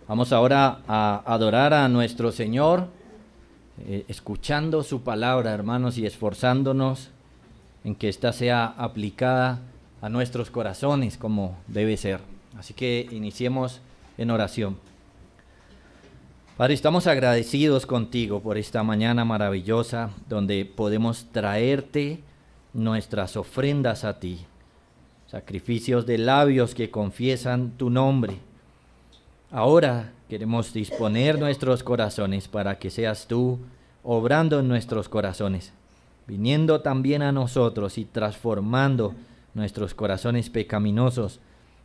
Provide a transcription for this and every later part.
Vamos ahora a adorar a nuestro Señor, escuchando su palabra, hermanos, y esforzándonos en que ésta sea aplicada a nuestros corazones como debe ser. Así que iniciemos en oración. Padre, estamos agradecidos contigo por esta mañana maravillosa donde podemos traerte nuestras ofrendas a ti, sacrificios de labios que confiesan tu nombre. Ahora queremos disponer nuestros corazones para que seas tú obrando en nuestros corazones, viniendo también a nosotros y transformando nuestros corazones pecaminosos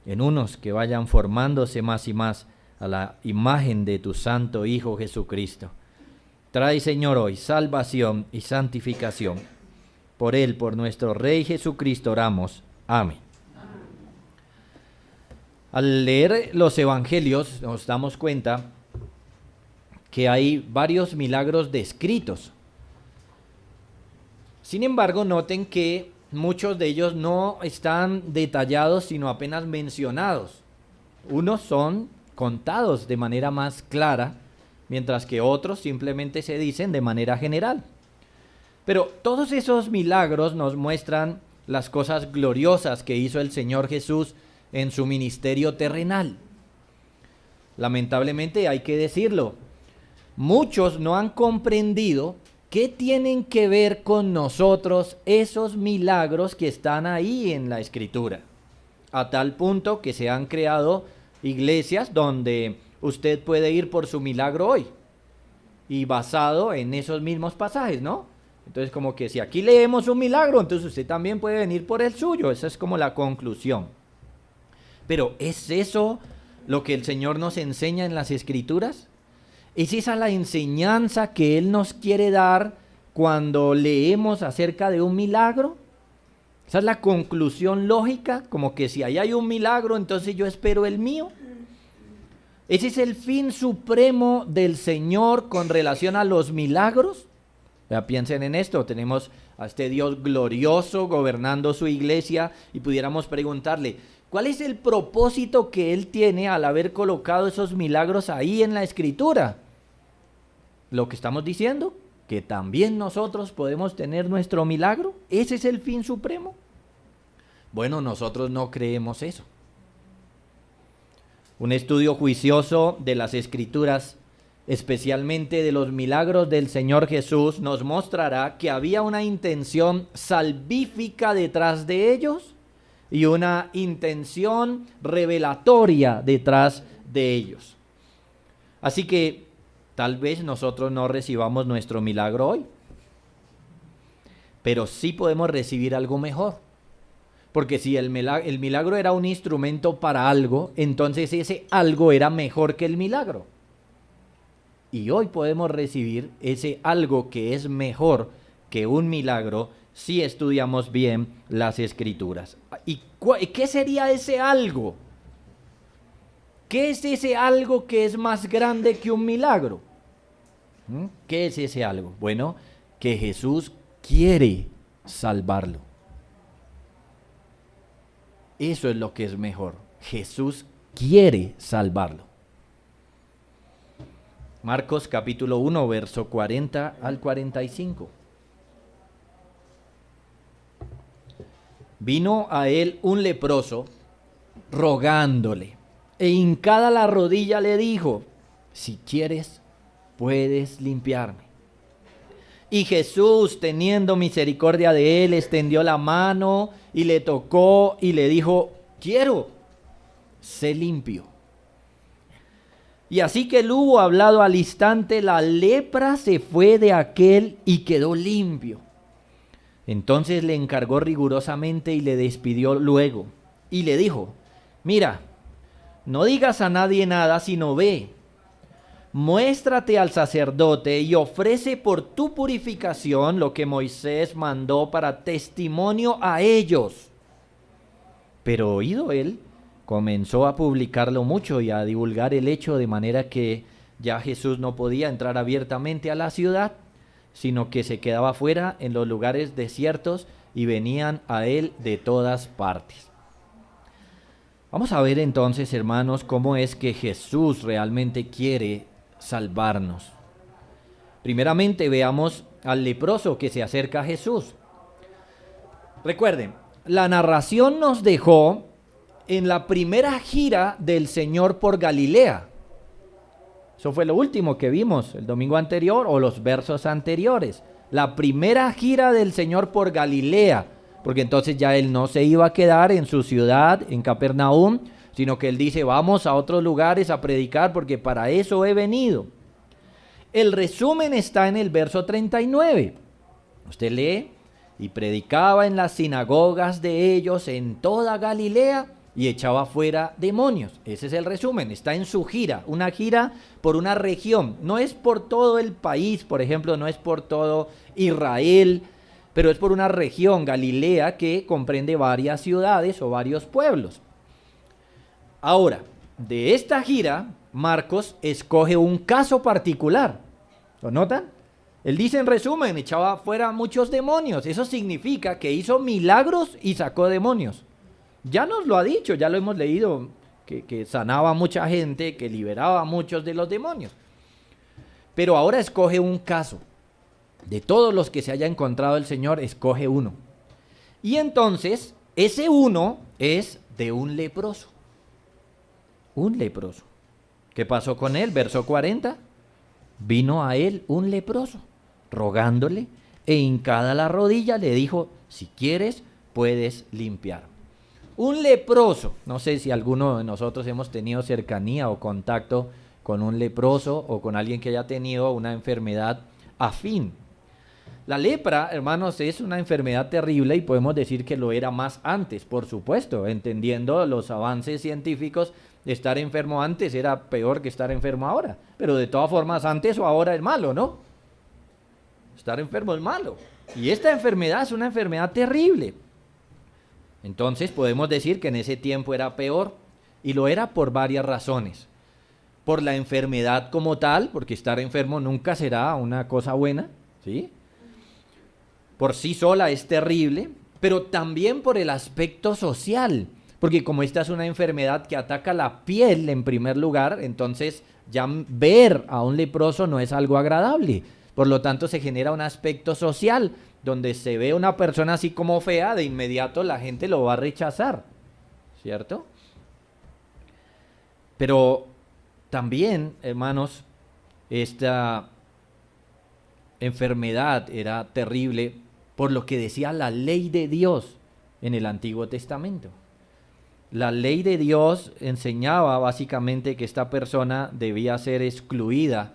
en unos que vayan formándose más y más a la imagen de tu Santo Hijo Jesucristo. Trae, Señor, hoy salvación y santificación. Por Él, por nuestro Rey Jesucristo oramos. Amén. Al leer los evangelios nos damos cuenta que hay varios milagros descritos. Sin embargo, noten que muchos de ellos no están detallados, sino apenas mencionados. Unos son contados de manera más clara, mientras que otros simplemente se dicen de manera general. Pero todos esos milagros nos muestran las cosas gloriosas que hizo el Señor Jesús en su ministerio terrenal. Lamentablemente hay que decirlo, muchos no han comprendido qué tienen que ver con nosotros esos milagros que están ahí en la Escritura, a tal punto que se han creado iglesias donde usted puede ir por su milagro hoy y basado en esos mismos pasajes, ¿no? Entonces, como que si aquí leemos un milagro, entonces usted también puede venir por el suyo. Esa es como la conclusión. Pero ¿es eso lo que el Señor nos enseña en las Escrituras? ¿Es esa la enseñanza que Él nos quiere dar cuando leemos acerca de un milagro? ¿Esa es la conclusión lógica? Como que si ahí hay un milagro, entonces yo espero el mío. ¿Ese es el fin supremo del Señor con relación a los milagros? Ya piensen en esto, tenemos a este Dios glorioso gobernando su iglesia y pudiéramos preguntarle, ¿cuál es el propósito que Él tiene al haber colocado esos milagros ahí en la Escritura? Lo que estamos diciendo, que también nosotros podemos tener nuestro milagro. ¿Ese es el fin supremo? Bueno, nosotros no creemos eso. Un estudio juicioso de las Escrituras, especialmente de los milagros del Señor Jesús, nos mostrará que había una intención salvífica detrás de ellos y una intención revelatoria detrás de ellos. Así que tal vez nosotros no recibamos nuestro milagro hoy, pero sí podemos recibir algo mejor. Porque si el milagro era un instrumento para algo, entonces ese algo era mejor que el milagro. Y hoy podemos recibir ese algo que es mejor que un milagro si estudiamos bien las Escrituras. ¿Y qué sería ese algo? ¿Qué es ese algo que es más grande que un milagro? ¿Qué es ese algo? Bueno, que Jesús quiere salvarlo. Eso es lo que es mejor. Jesús quiere salvarlo. Marcos capítulo 1, verso 40 al 45. Vino a él un leproso rogándole, e hincada la rodilla le dijo, si quieres, puedes limpiarme. Y Jesús, teniendo misericordia de él, extendió la mano y le tocó y le dijo, quiero, sé limpio. Y así que él hubo hablado al instante, la lepra se fue de aquel y quedó limpio. Entonces le encargó rigurosamente y le despidió luego. Y le dijo, mira, no digas a nadie nada, sino ve, muéstrate al sacerdote y ofrece por tu purificación lo que Moisés mandó para testimonio a ellos. Pero oído él, comenzó a publicarlo mucho y a divulgar el hecho, de manera que ya Jesús no podía entrar abiertamente a la ciudad, sino que se quedaba fuera en los lugares desiertos y venían a él de todas partes. Vamos a ver entonces, hermanos, cómo es que Jesús realmente quiere salvarnos. Primeramente veamos al leproso que se acerca a Jesús. Recuerden, la narración nos dejó en la primera gira del Señor por Galilea. Eso fue lo último que vimos el domingo anterior o los versos anteriores. La primera gira del Señor por Galilea, porque entonces ya Él no se iba a quedar en su ciudad, en Capernaum, sino que Él dice, vamos a otros lugares a predicar porque para eso he venido. El resumen está en el verso 39. Usted lee, y predicaba en las sinagogas de ellos en toda Galilea y echaba fuera demonios. Ese es el resumen, está en su gira, una gira por una región. No es por todo el país, por ejemplo, no es por todo Israel, pero es por una región, Galilea, que comprende varias ciudades o varios pueblos. Ahora, de esta gira, Marcos escoge un caso particular. ¿Lo notan? Él dice en resumen, echaba fuera muchos demonios. Eso significa que hizo milagros y sacó demonios. Ya nos lo ha dicho, ya lo hemos leído, que sanaba a mucha gente, que liberaba a muchos de los demonios. Pero ahora escoge un caso. De todos los que se haya encontrado el Señor, escoge uno. Y entonces, ese uno es de un leproso. Un leproso. ¿Qué pasó con él? Verso 40. Vino a él un leproso, rogándole, e hincada la rodilla le dijo, si quieres, puedes limpiar. Un leproso, no sé si alguno de nosotros hemos tenido cercanía o contacto con un leproso o con alguien que haya tenido una enfermedad afín. La lepra, hermanos, es una enfermedad terrible y podemos decir que lo era más antes, por supuesto, entendiendo los avances científicos. Estar enfermo antes era peor que estar enfermo ahora, pero de todas formas antes o ahora es malo, ¿no? Estar enfermo es malo. Y esta enfermedad es una enfermedad terrible. Entonces podemos decir que en ese tiempo era peor, y lo era por varias razones. Por la enfermedad como tal, porque estar enfermo nunca será una cosa buena, ¿sí? Por sí sola es terrible, pero también por el aspecto social, porque como esta es una enfermedad que ataca la piel en primer lugar, entonces ya ver a un leproso no es algo agradable. Por lo tanto, se genera un aspecto social, donde se ve una persona así como fea, de inmediato la gente lo va a rechazar, ¿cierto? Pero también, hermanos, esta enfermedad era terrible por lo que decía la ley de Dios en el Antiguo Testamento. La ley de Dios enseñaba básicamente que esta persona debía ser excluida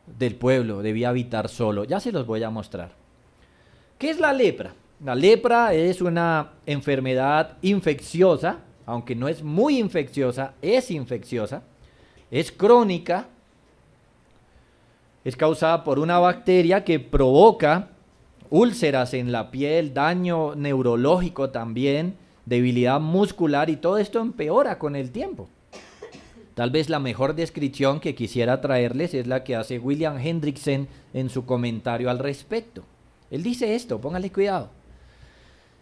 del pueblo, debía habitar solo. Ya se los voy a mostrar. ¿Qué es la lepra? La lepra es una enfermedad infecciosa, aunque no es muy infecciosa, es infecciosa, es crónica, es causada por una bacteria que provoca úlceras en la piel, daño neurológico también, debilidad muscular, y todo esto empeora con el tiempo. Tal vez la mejor descripción que quisiera traerles es la que hace William Hendrickson en su comentario al respecto. Él dice esto, póngale cuidado.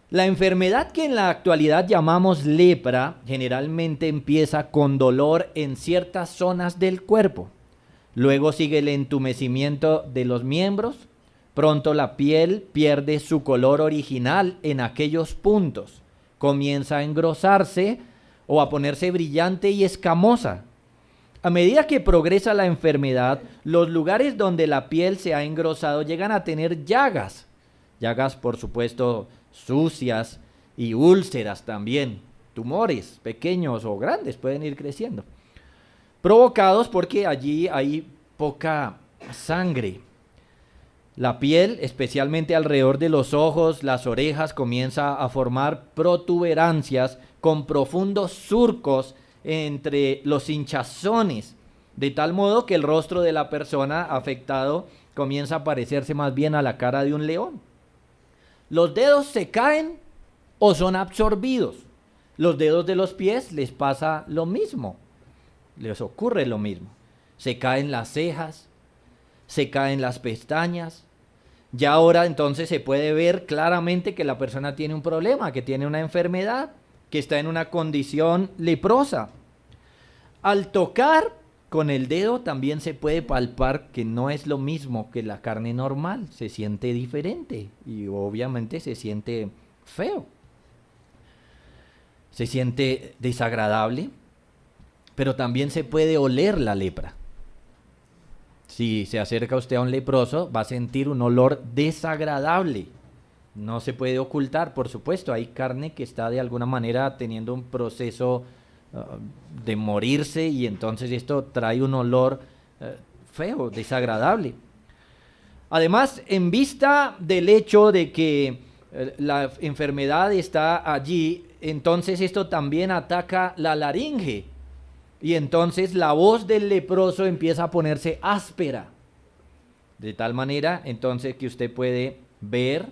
La enfermedad que en la actualidad llamamos lepra generalmente empieza con dolor en ciertas zonas del cuerpo. Luego sigue el entumecimiento de los miembros. Pronto la piel pierde su color original en aquellos puntos. Comienza a engrosarse o a ponerse brillante y escamosa. A medida que progresa la enfermedad, los lugares donde la piel se ha engrosado llegan a tener llagas. Llagas, por supuesto, sucias, y úlceras también. Tumores pequeños o grandes pueden ir creciendo. Provocados porque allí hay poca sangre. La piel, especialmente alrededor de los ojos, las orejas, comienza a formar protuberancias con profundos surcos entre los hinchazones, de tal modo que el rostro de la persona afectado comienza a parecerse más bien a la cara de un león. Los dedos se caen o son absorbidos. Los dedos de los pies les pasa lo mismo, les ocurre lo mismo. Se caen las cejas, se caen las pestañas. Ya ahora entonces se puede ver claramente que la persona tiene un problema, que tiene una enfermedad. que está en una condición leprosa. Al tocar con el dedo también se puede palpar que no es lo mismo que la carne normal, se siente diferente y obviamente se siente feo, se siente desagradable, pero también se puede oler la lepra. Si se acerca usted a un leproso, va a sentir un olor desagradable. No se puede ocultar, por supuesto. Hay carne que está de alguna manera teniendo un proceso de morirse y entonces esto trae un olor feo, desagradable. Además, en vista del hecho de que la enfermedad está allí, entonces esto también ataca la laringe. Y entonces la voz del leproso empieza a ponerse áspera. De tal manera, entonces, que usted puede ver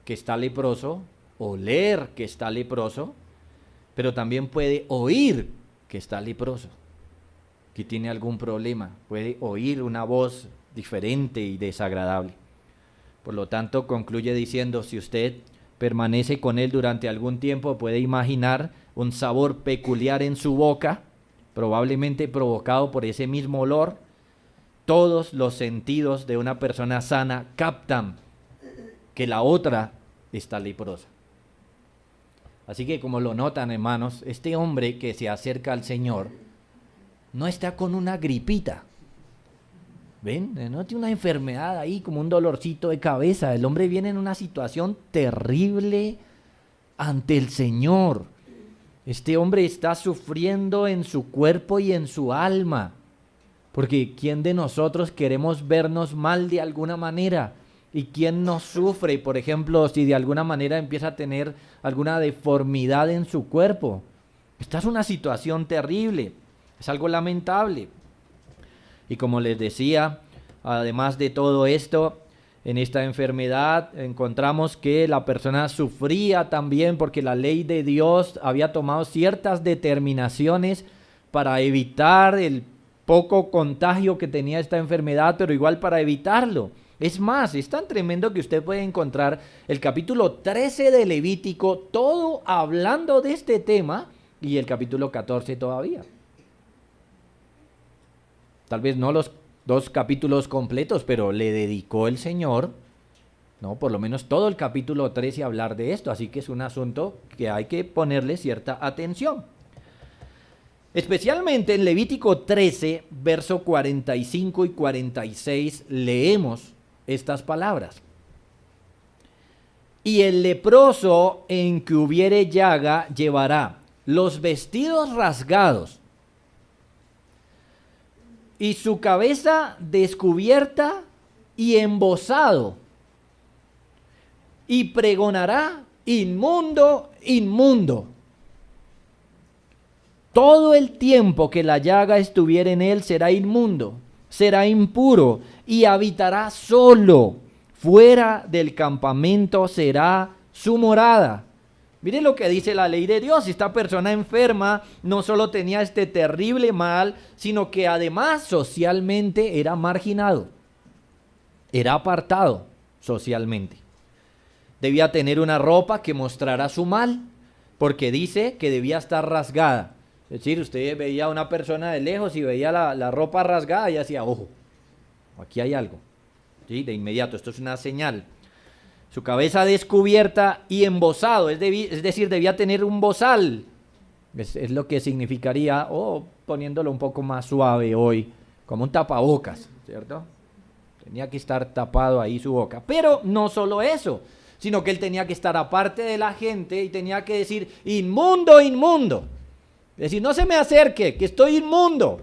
que está leproso, oler que está leproso, pero también puede oír que está leproso, que tiene algún problema. Puede oír una voz diferente y desagradable. Por lo tanto, concluye diciendo, si usted permanece con él durante algún tiempo, puede imaginar un sabor peculiar en su boca, probablemente provocado por ese mismo olor. Todos los sentidos de una persona sana captan que la otra está leprosa. Así que, como lo notan, hermanos, este hombre que se acerca al Señor no está con una gripita. ¿Ven? No tiene una enfermedad ahí como un dolorcito de cabeza. El hombre viene en una situación terrible ante el Señor. Este hombre está sufriendo en su cuerpo y en su alma. Porque ¿quién de nosotros queremos vernos mal de alguna manera? ¿Y quién no sufre, por ejemplo, si de alguna manera empieza a tener alguna deformidad en su cuerpo? Esta es una situación terrible, es algo lamentable. Y como les decía, además de todo esto, en esta enfermedad encontramos que la persona sufría también porque la ley de Dios había tomado ciertas determinaciones para evitar el poco contagio que tenía esta enfermedad, pero igual para evitarlo. Es más, es tan tremendo que usted puede encontrar el capítulo 13 de Levítico, todo hablando de este tema, y el capítulo 14 todavía. Tal vez no los 2 capítulos completos, pero le dedicó el Señor, no, por lo menos todo el capítulo 13 a hablar de esto, así que es un asunto que hay que ponerle cierta atención. Especialmente en Levítico 13, verso 45 y 46, leemos estas palabras. Y el leproso en que hubiere llaga llevará los vestidos rasgados y su cabeza descubierta y embozado, y pregonará: inmundo, inmundo. Todo el tiempo que la llaga estuviera en él será inmundo, será impuro y habitará solo. Fuera del campamento será su morada. Miren lo que dice la ley de Dios. Esta persona enferma no solo tenía este terrible mal, sino que además socialmente era marginado, era apartado socialmente. Debía tener una ropa que mostrara su mal, porque dice que debía estar rasgada. Es decir, usted veía a una persona de lejos y veía la ropa rasgada y hacía, ojo, aquí hay algo. ¿Sí? De inmediato, esto es una señal. Su cabeza descubierta y embozado, es decir, debía tener un bozal. Es lo que significaría, poniéndolo un poco más suave hoy, como un tapabocas, ¿cierto? Tenía que estar tapado ahí su boca. Pero no solo eso, sino que él tenía que estar aparte de la gente y tenía que decir: inmundo, inmundo. Es decir, no se me acerque, que estoy inmundo.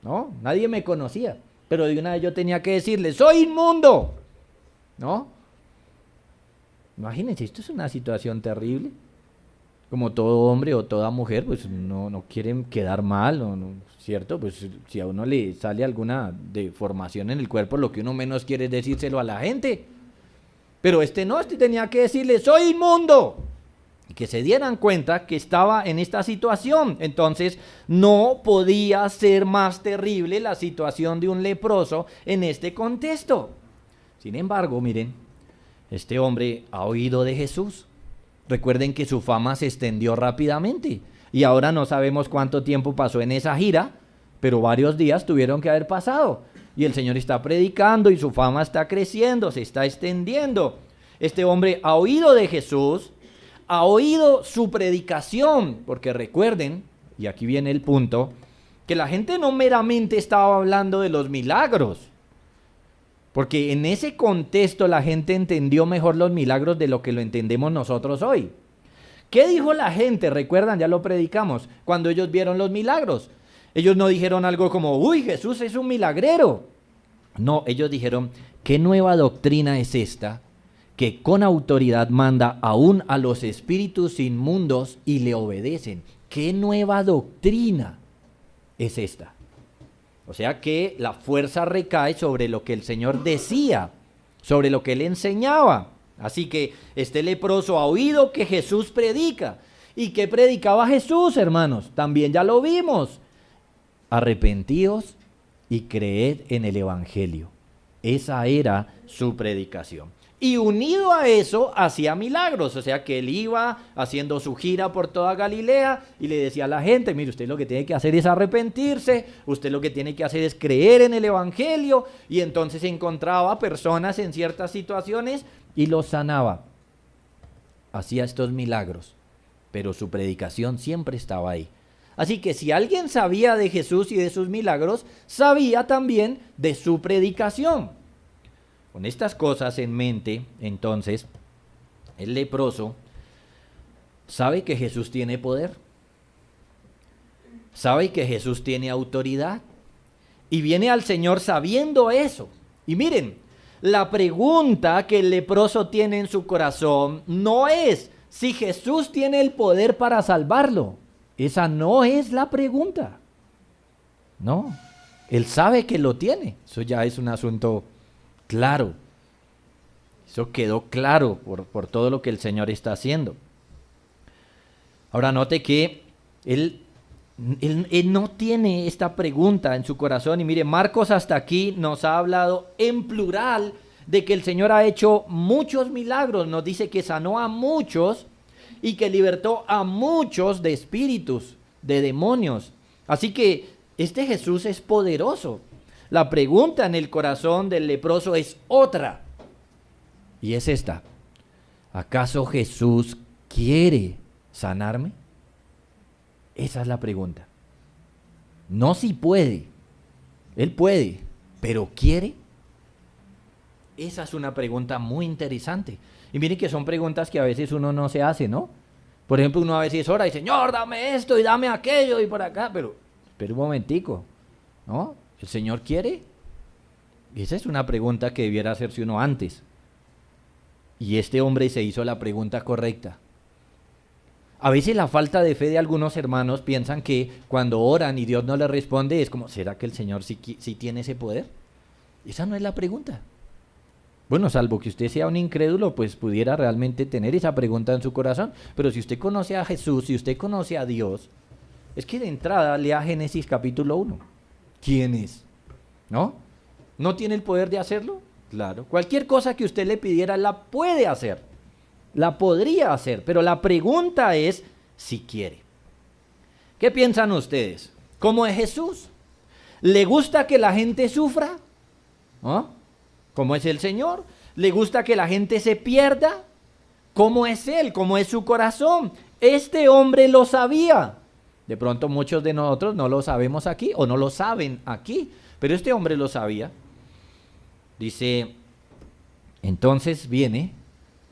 ¿No? Nadie me conocía, pero de una vez yo tenía que decirle: soy inmundo. ¿No? Imagínense, esto es una situación terrible. Como todo hombre o toda mujer, pues no quieren quedar mal, ¿cierto? Pues si a uno le sale alguna deformación en el cuerpo, lo que uno menos quiere es decírselo a la gente. Pero este tenía que decirle: soy inmundo. Y que se dieran cuenta que estaba en esta situación. Entonces no podía ser más terrible la situación de un leproso en este contexto. Sin embargo, miren, este hombre ha oído de Jesús. Recuerden que su fama se extendió rápidamente y ahora no sabemos cuánto tiempo pasó en esa gira, pero varios días tuvieron que haber pasado. Y el Señor está predicando y su fama está creciendo, se está extendiendo. Este hombre ha oído de Jesús, ha oído su predicación, porque recuerden, y aquí viene el punto, que la gente no meramente estaba hablando de los milagros, porque en ese contexto la gente entendió mejor los milagros de lo que lo entendemos nosotros hoy. ¿Qué dijo la gente? Recuerdan, ya lo predicamos, cuando ellos vieron los milagros. Ellos no dijeron algo como, uy, Jesús es un milagrero. No, ellos dijeron, ¿qué nueva doctrina es esta que con autoridad manda aún a los espíritus inmundos y le obedecen? ¿Qué nueva doctrina es esta? O sea que la fuerza recae sobre lo que el Señor decía, sobre lo que Él enseñaba. Así que este leproso ha oído que Jesús predica. ¿Y qué predicaba Jesús, hermanos? También ya lo vimos. Arrepentíos y creed en el Evangelio. Esa era su predicación. Y unido a eso, hacía milagros. O sea que él iba haciendo su gira por toda Galilea y le decía a la gente, mire, usted lo que tiene que hacer es arrepentirse, usted lo que tiene que hacer es creer en el Evangelio. Y entonces encontraba personas en ciertas situaciones y los sanaba. Hacía estos milagros, pero su predicación siempre estaba ahí. Así que si alguien sabía de Jesús y de sus milagros, sabía también de su predicación. Con estas cosas en mente, entonces, el leproso sabe que Jesús tiene poder, sabe que Jesús tiene autoridad y viene al Señor sabiendo eso. Y miren, la pregunta que el leproso tiene en su corazón no es si Jesús tiene el poder para salvarlo. Esa no es la pregunta. No, él sabe que lo tiene. Eso ya es un asunto claro. Eso quedó claro por todo lo que el Señor está haciendo. Ahora note que él no tiene esta pregunta en su corazón. Y mire, Marcos hasta aquí nos ha hablado en plural de que el Señor ha hecho muchos milagros. Nos dice que sanó a muchos y que libertó a muchos de espíritus, de demonios. Así que este Jesús es poderoso. La pregunta en el corazón del leproso es otra. Y es esta. ¿Acaso Jesús quiere sanarme? Esa es la pregunta. No si puede. Él puede, pero ¿quiere? Esa es una pregunta muy interesante. Y miren que son preguntas que a veces uno no se hace, ¿no? Por ejemplo, uno a veces ora y Señor, dame esto y dame aquello y por acá, pero espera un momentico, ¿no? ¿El Señor quiere? Esa es una pregunta que debiera hacerse uno antes. Y este hombre se hizo la pregunta correcta. A veces la falta de fe de algunos hermanos piensan que cuando oran y Dios no les responde es como, ¿será que el Señor sí tiene ese poder? Esa no es la pregunta. Bueno, salvo que usted sea un incrédulo, pues pudiera realmente tener esa pregunta en su corazón. Pero si usted conoce a Jesús, si usted conoce a Dios, es que de entrada lea Génesis capítulo 1. ¿Quién es? ¿No? ¿No tiene el poder de hacerlo? Claro. Cualquier cosa que usted le pidiera, la puede hacer. La podría hacer. Pero la pregunta es si quiere. ¿Qué piensan ustedes? ¿Cómo es Jesús? ¿Le gusta que la gente sufra? ¿No? ¿Cómo es el Señor? ¿Le gusta que la gente se pierda? ¿Cómo es Él? ¿Cómo es su corazón? Este hombre lo sabía. De pronto muchos de nosotros no lo sabemos aquí o no lo saben aquí, pero este hombre lo sabía. Dice, entonces viene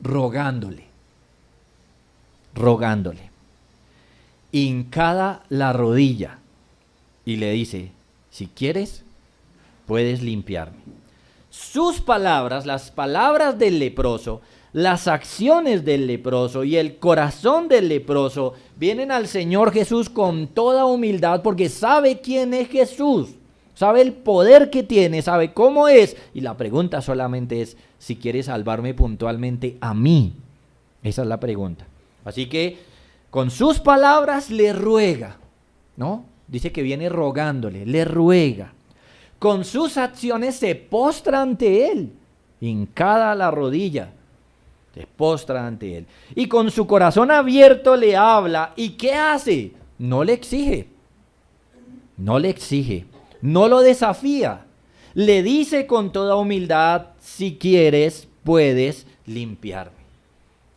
rogándole, hincada la rodilla y le dice, si quieres, puedes limpiarme. Sus palabras, las palabras del leproso, las acciones del leproso y el corazón del leproso vienen al Señor Jesús con toda humildad porque sabe quién es Jesús, sabe el poder que tiene, sabe cómo es. Y la pregunta solamente es si quiere salvarme puntualmente a mí. Esa es la pregunta. Así que con sus palabras le ruega, ¿no? Dice que viene rogándole, le ruega. Con sus acciones se postra ante él, hincada la rodilla. Se postra ante él. Y con su corazón abierto le habla. ¿Y qué hace? No le exige. No le exige. No lo desafía. Le dice con toda humildad, si quieres, puedes limpiarme.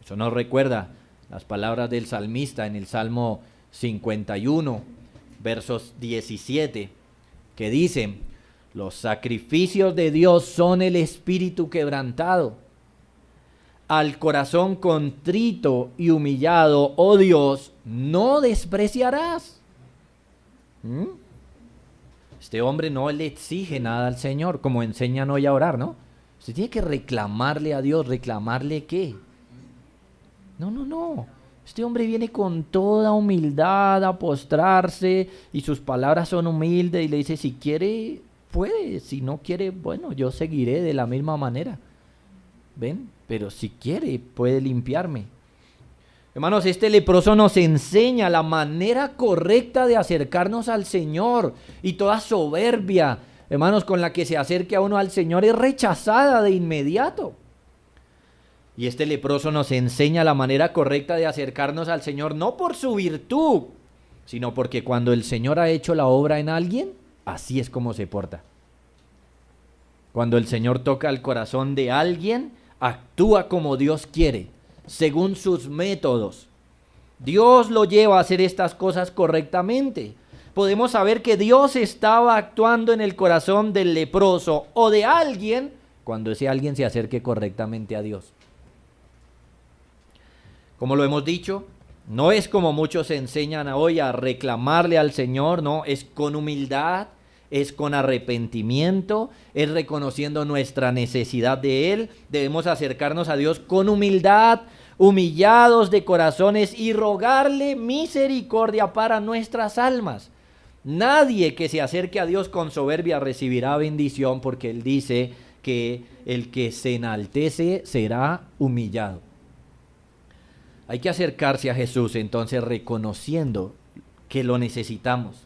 Eso nos recuerda las palabras del salmista en el Salmo 51, versos 17, que dicen, los sacrificios de Dios son el espíritu quebrantado. Al corazón contrito y humillado, oh Dios, no despreciarás. Este hombre no le exige nada al Señor, como enseñan hoy a orar, ¿no? Usted tiene que reclamarle a Dios. ¿Reclamarle qué? No. Este hombre viene con toda humildad a postrarse y sus palabras son humildes y le dice, si quiere, puede. Si no quiere, bueno, yo seguiré de la misma manera. ¿Ven? Pero si quiere, puede limpiarme. Hermanos, este leproso nos enseña la manera correcta de acercarnos al Señor. Y toda soberbia, hermanos, con la que se acerque a uno al Señor es rechazada de inmediato. Y este leproso nos enseña la manera correcta de acercarnos al Señor, no por su virtud, sino porque cuando el Señor ha hecho la obra en alguien, así es como se porta. Cuando el Señor toca el corazón de alguien, actúa como Dios quiere, según sus métodos. Dios lo lleva a hacer estas cosas correctamente. Podemos saber que Dios estaba actuando en el corazón del leproso o de alguien cuando ese alguien se acerque correctamente a Dios. Como lo hemos dicho, no es como muchos enseñan hoy a reclamarle al Señor, no, es con humildad, es con arrepentimiento, es reconociendo nuestra necesidad de Él. Debemos acercarnos a Dios con humildad, humillados de corazones y rogarle misericordia para nuestras almas. Nadie que se acerque a Dios con soberbia recibirá bendición, porque Él dice que el que se enaltece será humillado. Hay que acercarse a Jesús entonces reconociendo que lo necesitamos.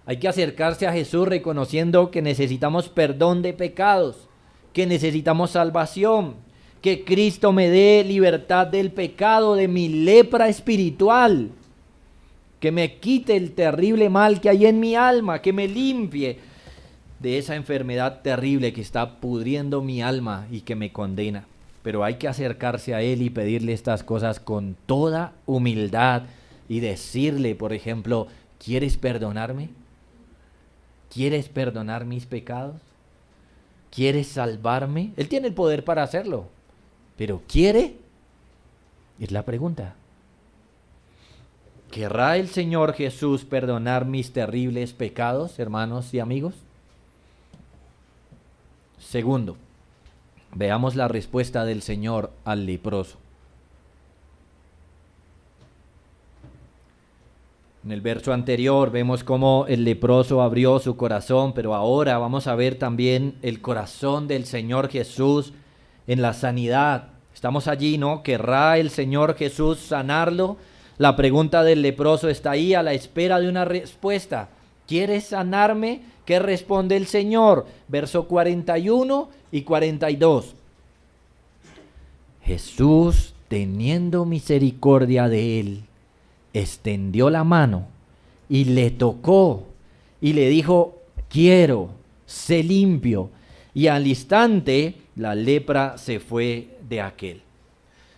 Hay que acercarse a Jesús reconociendo que necesitamos perdón de pecados, que necesitamos salvación, que Cristo me dé libertad del pecado, de mi lepra espiritual, que me quite el terrible mal que hay en mi alma, que me limpie de esa enfermedad terrible que está pudriendo mi alma y que me condena. Pero hay que acercarse a Él y pedirle estas cosas con toda humildad y decirle, por ejemplo, ¿quieres perdonarme? ¿Quieres perdonar mis pecados? ¿Quieres salvarme? Él tiene el poder para hacerlo, pero ¿quiere? Es la pregunta. ¿Querrá el Señor Jesús perdonar mis terribles pecados, hermanos y amigos? Segundo, veamos la respuesta del Señor al leproso. En el verso anterior vemos cómo el leproso abrió su corazón, pero ahora vamos a ver también el corazón del Señor Jesús en la sanidad. Estamos allí, ¿no? ¿Querrá el Señor Jesús sanarlo? La pregunta del leproso está ahí a la espera de una respuesta. ¿Quieres sanarme? ¿Qué responde el Señor? Verso 41 y 42. Jesús, teniendo misericordia de él, extendió la mano y le tocó y le dijo, quiero, sé limpio. Y al instante la lepra se fue de aquel.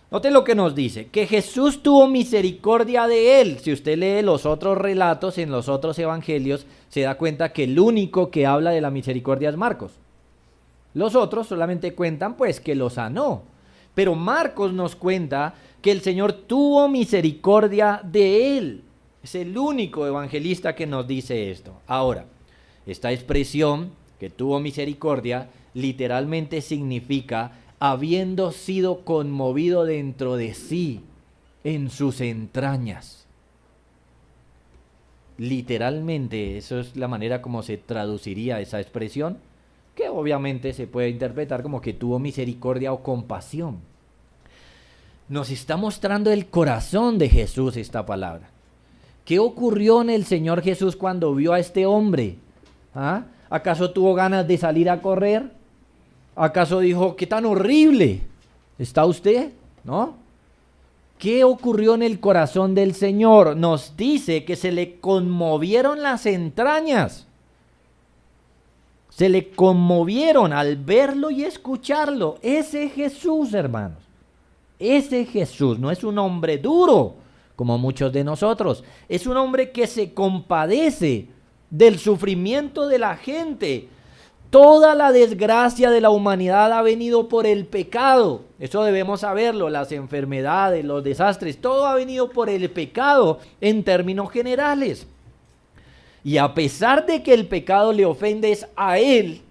Note lo que nos dice, que Jesús tuvo misericordia de él. Si usted lee los otros relatos en los otros evangelios, se da cuenta que el único que habla de la misericordia es Marcos. Los otros solamente cuentan pues que lo sanó. Pero Marcos nos cuenta que el Señor tuvo misericordia de él. Es el único evangelista que nos dice esto. Ahora, esta expresión, que tuvo misericordia, literalmente significa habiendo sido conmovido dentro de sí, en sus entrañas. Literalmente, eso es la manera como se traduciría esa expresión, que obviamente se puede interpretar como que tuvo misericordia o compasión. Nos está mostrando el corazón de Jesús esta palabra. ¿Qué ocurrió en el Señor Jesús cuando vio a este hombre? ¿Ah? ¿Acaso tuvo ganas de salir a correr? ¿Acaso dijo, qué tan horrible? ¿Está usted? ¿No? ¿Qué ocurrió en el corazón del Señor? Nos dice que se le conmovieron las entrañas. Se le conmovieron al verlo y escucharlo. Ese Jesús, hermanos. Ese Jesús no es un hombre duro, como muchos de nosotros. Es un hombre que se compadece del sufrimiento de la gente. Toda la desgracia de la humanidad ha venido por el pecado. Eso debemos saberlo. Las enfermedades, los desastres, todo ha venido por el pecado en términos generales. Y a pesar de que el pecado le ofende es a él,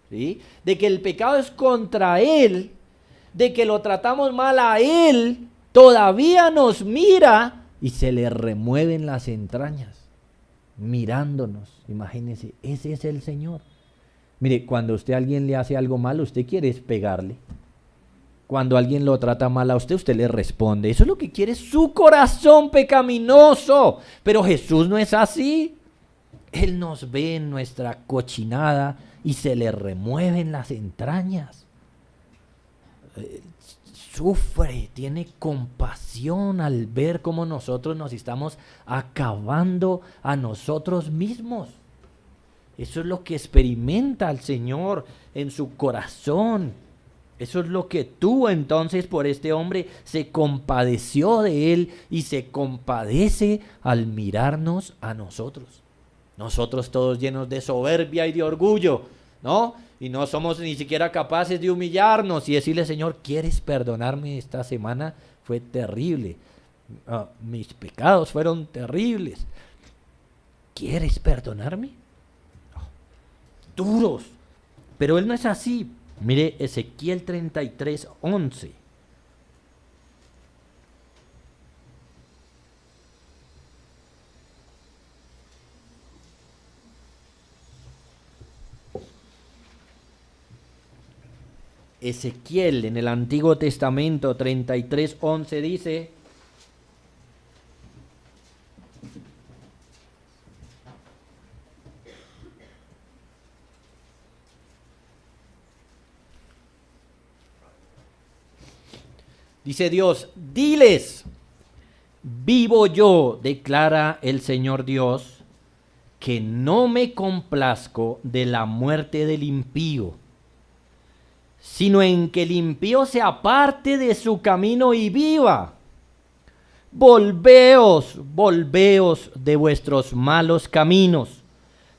¿sí? De que el pecado es contra él, de que lo tratamos mal a él, todavía nos mira y se le remueven las entrañas, mirándonos. Imagínense, ese es el Señor. Mire, cuando usted a alguien le hace algo malo, usted quiere es pegarle. Cuando alguien lo trata mal a usted, usted le responde. Eso es lo que quiere su corazón pecaminoso. Pero Jesús no es así. Él nos ve en nuestra cochinada y se le remueven las entrañas. Sufre, tiene compasión al ver cómo nosotros nos estamos acabando a nosotros mismos. Eso es lo que experimenta el Señor en su corazón. Eso es lo que tuvo entonces por este hombre. Se compadeció de él y se compadece al mirarnos a nosotros. Nosotros todos llenos de soberbia y de orgullo, ¿no? Y no somos ni siquiera capaces de humillarnos y decirle, Señor, ¿quieres perdonarme esta semana? Fue terrible. Mis pecados fueron terribles. ¿Quieres perdonarme? Duros. Pero él no es así. Mire Ezequiel 33:11. Ezequiel en el Antiguo Testamento 33:11 dice: dice Dios, diles, vivo yo, declara el Señor Dios, que no me complazco de la muerte del impío, sino en que el impío se aparte de su camino y viva. Volveos, volveos de vuestros malos caminos.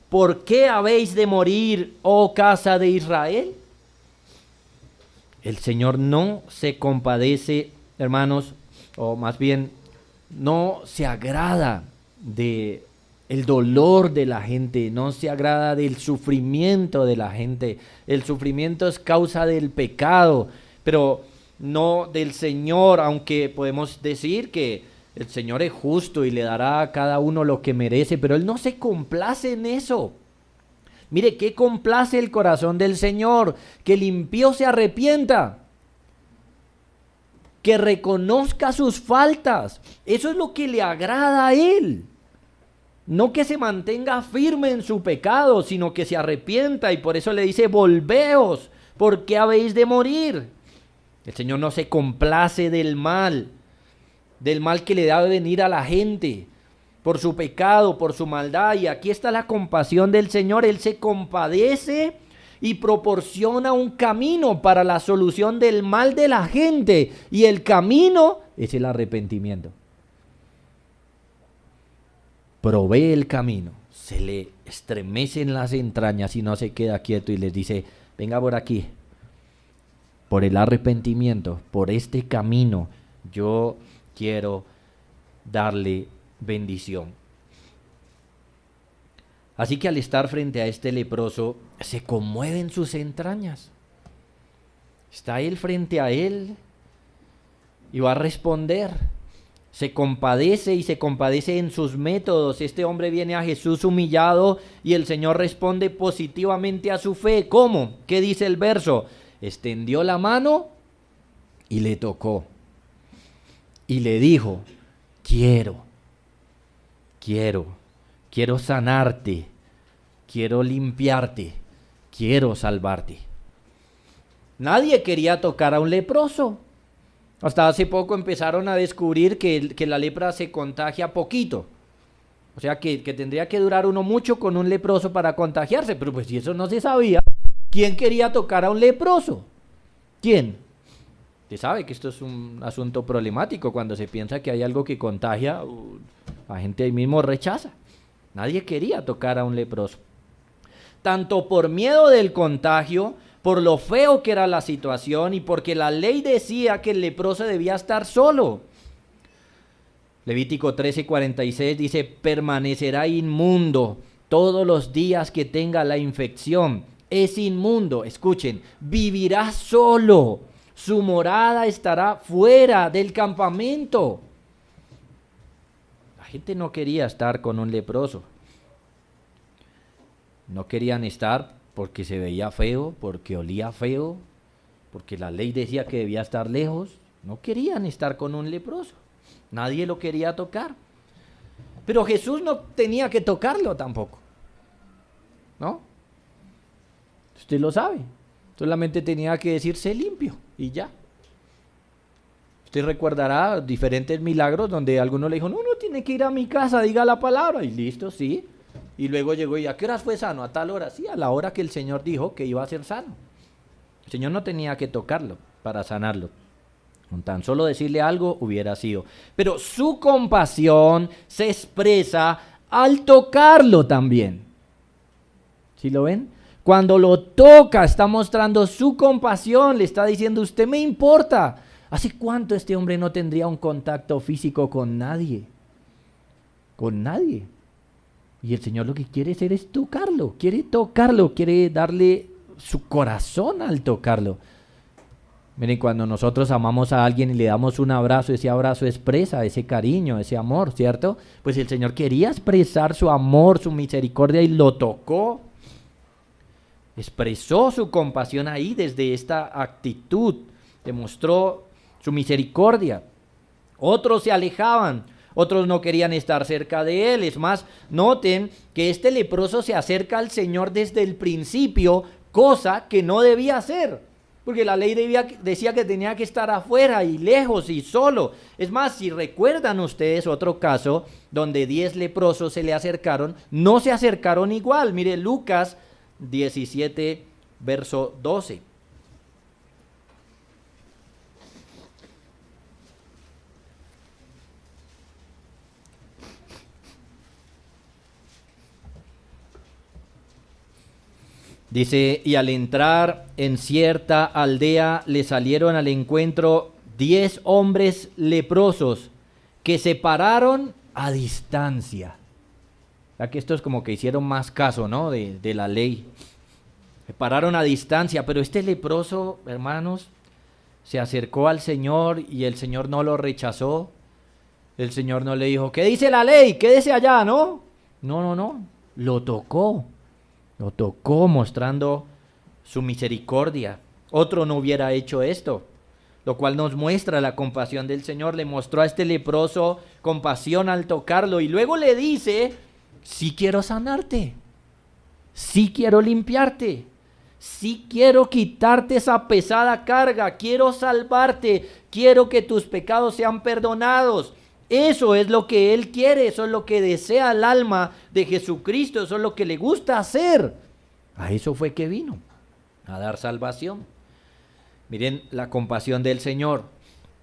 ¿Por qué habéis de morir, oh casa de Israel? El Señor no se compadece, hermanos, o más bien no se agrada de el dolor de la gente, no se agrada del sufrimiento de la gente. El sufrimiento es causa del pecado, pero no del Señor, aunque podemos decir que el Señor es justo y le dará a cada uno lo que merece, pero Él no se complace en eso. Mire, ¿qué complace el corazón del Señor? Que el impío se arrepienta, que reconozca sus faltas. Eso es lo que le agrada a Él. No que se mantenga firme en su pecado, sino que se arrepienta, y por eso le dice, volveos, porque habéis de morir. El Señor no se complace del mal que le da de venir a la gente por su pecado, por su maldad. Y aquí está la compasión del Señor. Él se compadece y proporciona un camino para la solución del mal de la gente, y el camino es el arrepentimiento. Provee el camino, se le estremecen las entrañas y no se queda quieto y les dice, venga por aquí, por el arrepentimiento, por este camino, yo quiero darle bendición. Así que al estar frente a este leproso, se conmueven sus entrañas. Está él frente a él y va a responder. Se compadece y se compadece en sus métodos. Este hombre viene a Jesús humillado y el Señor responde positivamente a su fe. ¿Cómo? ¿Qué dice el verso? Extendió la mano y le tocó. Y le dijo, quiero sanarte, quiero limpiarte, quiero salvarte. Nadie quería tocar a un leproso. Hasta hace poco empezaron a descubrir que la lepra se contagia poquito. O sea que tendría que durar uno mucho con un leproso para contagiarse. Pero pues si eso no se sabía, ¿quién quería tocar a un leproso? ¿Quién? Usted sabe que esto es un asunto problemático. Cuando se piensa que hay algo que contagia, la gente ahí mismo rechaza. Nadie quería tocar a un leproso. Tanto por miedo del contagio, por lo feo que era la situación y porque la ley decía que el leproso debía estar solo. Levítico 13:46 dice: permanecerá inmundo todos los días que tenga la infección. Es inmundo, escuchen, vivirá solo. Su morada estará fuera del campamento. La gente no quería estar con un leproso. No querían estar porque se veía feo, porque olía feo, porque la ley decía que debía estar lejos. No querían estar con un leproso. Nadie lo quería tocar. Pero Jesús no tenía que tocarlo tampoco, ¿no? Usted lo sabe. Solamente tenía que decirse limpio y ya. Usted recordará diferentes milagros donde alguno le dijo: no tiene que ir a mi casa, diga la palabra. Y listo, sí. Y luego llegó y: ¿a qué horas fue sano? A tal hora. Sí, a la hora que el Señor dijo que iba a ser sano. El Señor no tenía que tocarlo para sanarlo. Con tan solo decirle algo hubiera sido. Pero su compasión se expresa al tocarlo también. ¿Sí lo ven? Cuando lo toca, está mostrando su compasión, le está diciendo: usted me importa. ¿Hace cuánto este hombre no tendría un contacto físico con nadie? Con nadie. Y el Señor lo que quiere hacer es tocarlo, quiere darle su corazón al tocarlo. Miren, cuando nosotros amamos a alguien y le damos un abrazo, ese abrazo expresa ese cariño, ese amor, ¿cierto? Pues el Señor quería expresar su amor, su misericordia y lo tocó. Expresó su compasión ahí desde esta actitud, demostró su misericordia. Otros se alejaban, otros no querían estar cerca de él. Es más, noten que este leproso se acerca al Señor desde el principio, cosa que no debía hacer, porque la ley decía que tenía que estar afuera y lejos y solo. Es más, si recuerdan ustedes otro caso donde 10 leprosos se le acercaron, no se acercaron igual. Mire Lucas 17, verso 12. Dice: y al entrar en cierta aldea le salieron al encuentro 10 hombres leprosos que se pararon a distancia. Aquí esto es como que hicieron más caso, ¿no? De la ley. Se pararon a distancia, pero este leproso, hermanos, se acercó al Señor y el Señor no lo rechazó. El Señor no le dijo: ¿qué dice la ley? Quédese allá, ¿no? No. Lo tocó mostrando su misericordia. Otro no hubiera hecho esto, lo cual nos muestra la compasión del Señor. Le mostró a este leproso compasión al tocarlo y luego le dice: sí quiero sanarte, sí quiero limpiarte, sí quiero quitarte esa pesada carga, quiero salvarte, quiero que tus pecados sean perdonados. Eso es lo que Él quiere, eso es lo que desea el alma de Jesucristo, eso es lo que le gusta hacer. A eso fue que vino, a dar salvación. Miren la compasión del Señor.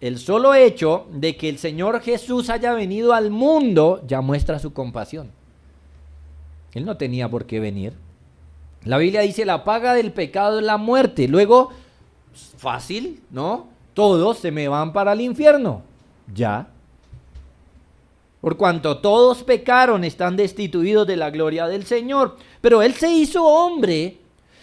El solo hecho de que el Señor Jesús haya venido al mundo ya muestra su compasión. Él no tenía por qué venir. La Biblia dice: la paga del pecado es la muerte. Luego, fácil, ¿no? Todos se me van para el infierno. Ya. Por cuanto todos pecaron, están destituidos de la gloria del Señor. Pero Él se hizo hombre,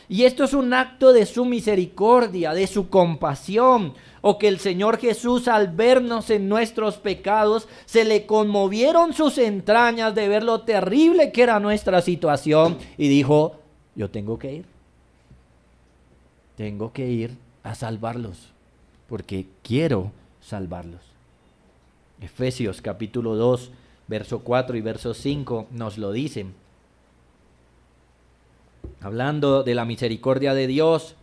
y esto es un acto de su misericordia, de su compasión. O que el Señor Jesús, al vernos en nuestros pecados, se le conmovieron sus entrañas de ver lo terrible que era nuestra situación, y dijo: yo tengo que ir a salvarlos, porque quiero salvarlos. Efesios capítulo 2, verso 4 y verso 5 nos lo dicen. Hablando de la misericordia de Dios,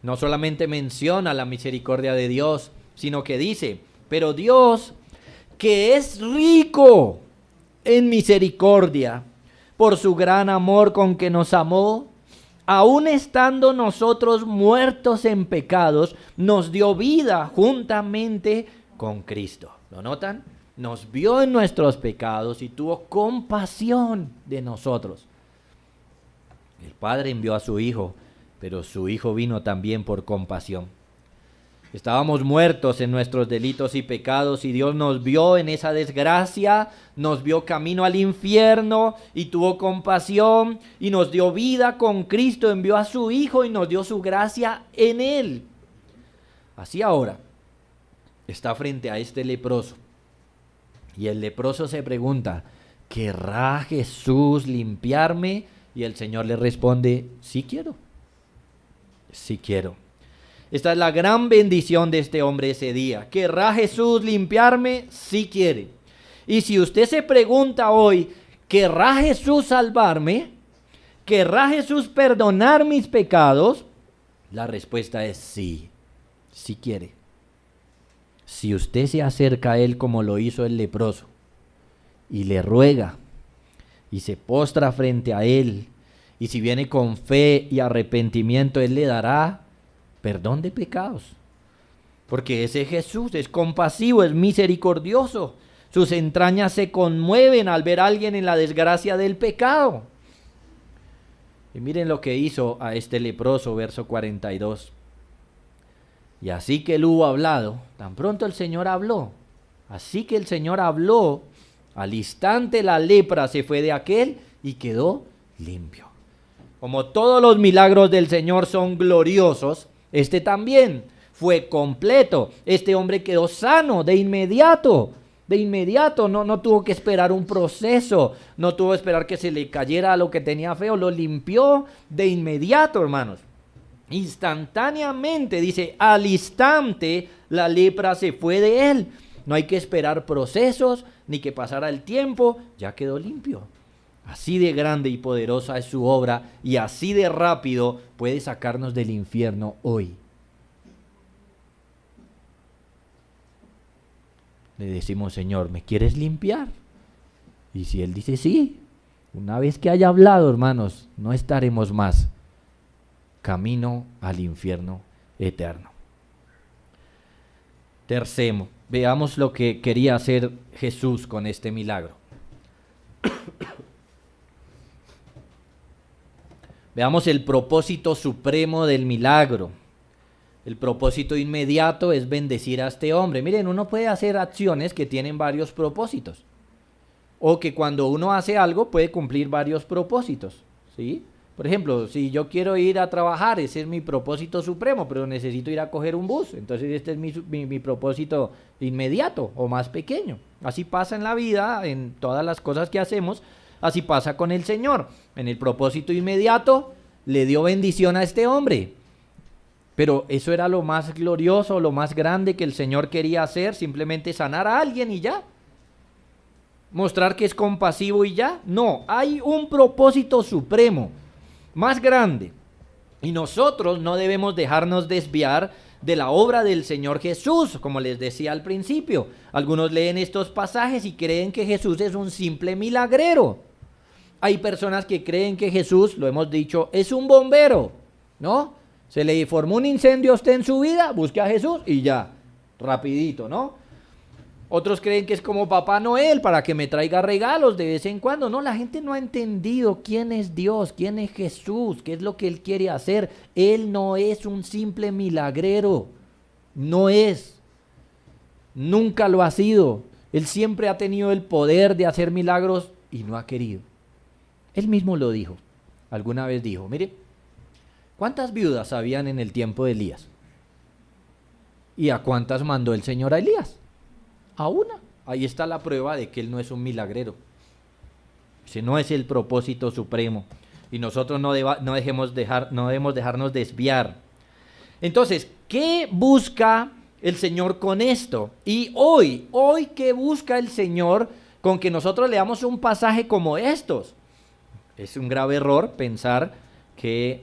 No solamente menciona la misericordia de Dios, sino que dice, pero Dios, que es rico en misericordia, por su gran amor con que nos amó, aun estando nosotros muertos en pecados, nos dio vida juntamente con Cristo. ¿Lo notan? Nos vio en nuestros pecados y tuvo compasión de nosotros. El Padre envió a su Hijo, pero su Hijo vino también por compasión. Estábamos muertos en nuestros delitos y pecados y Dios nos vio en esa desgracia, nos vio camino al infierno y tuvo compasión y nos dio vida con Cristo, envió a su Hijo y nos dio su gracia en Él. Así ahora está frente a este leproso y el leproso se pregunta, ¿querrá Jesús limpiarme? Y el Señor le responde, sí quiero, sí quiero. Esta es la gran bendición de este hombre ese día. ¿Querrá Jesús limpiarme? Sí quiere. Y si usted se pregunta hoy, ¿querrá Jesús salvarme? ¿Querrá Jesús perdonar mis pecados? La respuesta es sí, sí quiere. Si usted se acerca a Él como lo hizo el leproso y le ruega y se postra frente a Él y si viene con fe y arrepentimiento, Él le dará perdón de pecados, porque ese Jesús es compasivo, es misericordioso. Sus entrañas se conmueven al ver a alguien en la desgracia del pecado. Y miren lo que hizo a este leproso, verso 42. Y así que él hubo hablado, tan pronto el Señor habló, así que el Señor habló, al instante la lepra se fue de aquel y quedó limpio. Como todos los milagros del Señor son gloriosos, este también fue completo. Este hombre quedó sano de inmediato. No tuvo que esperar un proceso, no tuvo que esperar que se le cayera lo que tenía feo, lo limpió de inmediato, hermanos. Instantáneamente, dice, al instante la lepra se fue de él. No hay que esperar procesos, ni que pasara el tiempo, ya quedó limpio. Así de grande y poderosa es su obra y así de rápido puede sacarnos del infierno hoy. Le decimos, Señor, ¿me quieres limpiar? Y si Él dice sí, una vez que haya hablado, hermanos, no estaremos más camino al infierno eterno. Tercero, veamos lo que quería hacer Jesús con este milagro. Veamos el propósito supremo del milagro. El propósito inmediato es bendecir a este hombre. Miren, uno puede hacer acciones que tienen varios propósitos. O que cuando uno hace algo puede cumplir varios propósitos, ¿sí? Por ejemplo, si yo quiero ir a trabajar, ese es mi propósito supremo, pero necesito ir a coger un bus. Entonces este es mi propósito inmediato o más pequeño. Así pasa en la vida, en todas las cosas que hacemos. Así pasa con el Señor. En el propósito inmediato le dio bendición a este hombre. Pero eso era lo más glorioso, lo más grande que el Señor quería hacer, simplemente sanar a alguien y ya. Mostrar que es compasivo y ya. No, hay un propósito supremo, más grande. Y nosotros no debemos dejarnos desviar de la obra del Señor Jesús, como les decía al principio. Algunos leen estos pasajes y creen que Jesús es un simple milagrero. Hay personas que creen que Jesús, lo hemos dicho, es un bombero, ¿no? Se le formó un incendio a usted en su vida, busque a Jesús y ya, rapidito, ¿no? Otros creen que es como Papá Noel para que me traiga regalos de vez en cuando. No, la gente no ha entendido quién es Dios, quién es Jesús, qué es lo que Él quiere hacer. Él no es un simple milagrero, no es, nunca lo ha sido. Él siempre ha tenido el poder de hacer milagros y no ha querido. Él mismo lo dijo, alguna vez dijo, mire, ¿cuántas viudas habían en el tiempo de Elías? ¿Y a cuántas mandó el Señor a Elías? A una. Ahí está la prueba de que Él no es un milagrero. Ese no es el propósito supremo. Y nosotros no debemos dejarnos desviar. Entonces, ¿qué busca el Señor con esto? Y hoy, ¿qué busca el Señor con que nosotros leamos un pasaje como estos? Es un grave error pensar que